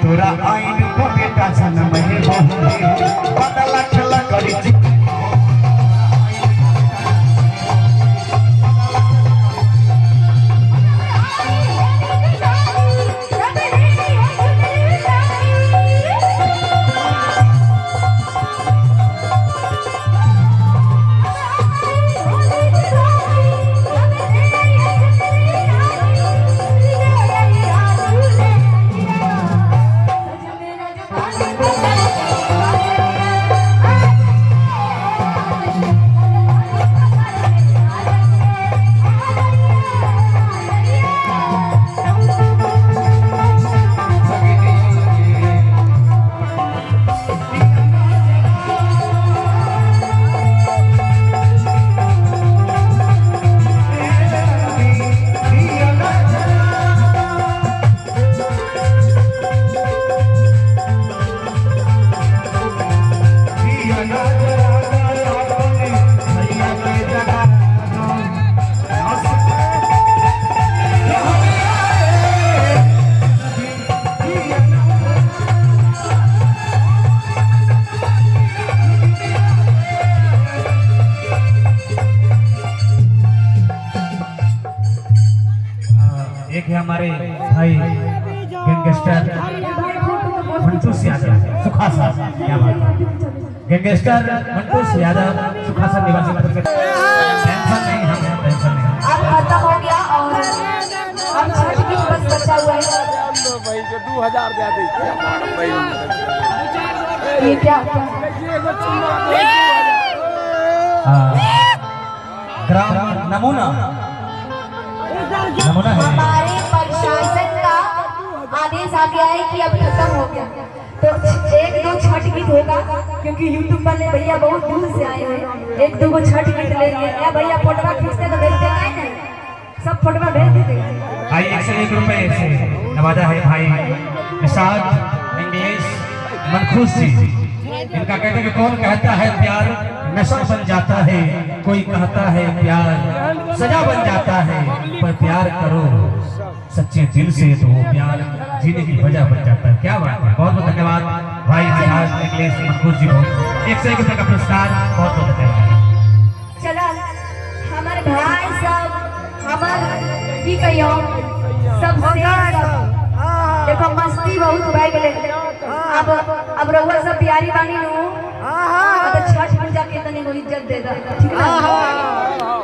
तोरा आइन को बेटा जन्म है बहुते बदला छला करी एक है हमारे भाई गैंगस्टर मंटू यादव सुखासा, क्या बात है, गैंगस्टर मंटू यादव सुखासा निवासी टेंशन नहीं, हमें टेंशन नहीं, अब खत्म हो गया और अब छठ की बस बचा हुआ है भाई जो 2000 दे दे ये क्या ग्राम नमूना नमूना है। हमारे प्रशासन का आदेश आ गया है कि अब खत्म हो गया, तो एक दो छठ गीत होगा क्योंकि यूट्यूब वाले भैया बहुत दूर से आए हैं, एक दो छठ गीत लेंगे। या भैया फोटोवा खींचते तो भेज देंगे नहीं, सब फोटोवा भेज दीजिएगा। भाई 101 रुपए से नवाजा है भाई निषाद इंग्लिश मनखुश जी। इनका कहते हैं कि कौन कहता है प्यार नशा बन जाता है, कोई कहता है प्यार सजा बन जाता है, पर प्यार करो सच्चे दिल से तो वो प्यार जीने की वजह बन जाता है। क्या बात है, बहुत बहुत धन्यवाद भाई निषाद इंग्लिश मनखुश जी को 101 रुपए का पुरस्कार, बहुत बहुत धन्यवाद। चलो हमारे भाई सब हमारे की कहियो सब देखो मस्ती बहुत भाई गेले। अब रउआ सब प्यारी बानी नु, तो छठ पूजा के तनी को इज्जत दे दा, ठीक है।